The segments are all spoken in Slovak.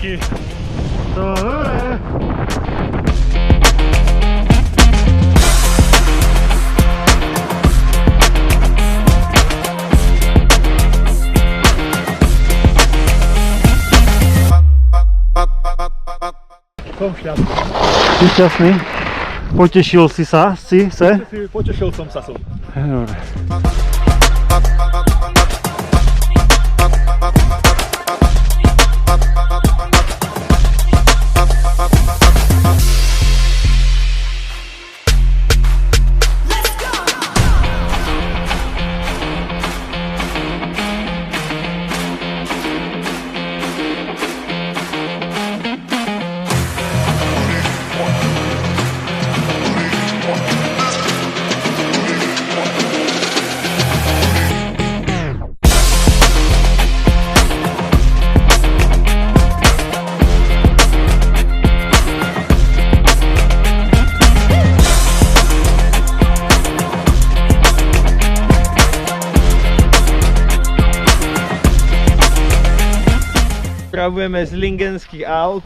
Díky. Dobre. Som šťastný. Si šťastný? Potešil si sa? Potešil som sa som. Dobre. Pravujeme z Lingenských Alp.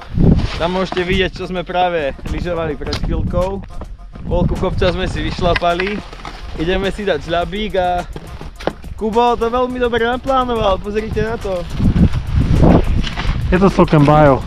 Tam môžete vidieť, čo sme práve lyžovali pred chvíľkou. Polku kopca sme si vyšlapali. Ideme si dať žľabík a Kubo to veľmi dobre naplánoval, pozrite na to. Je to celkem bájo.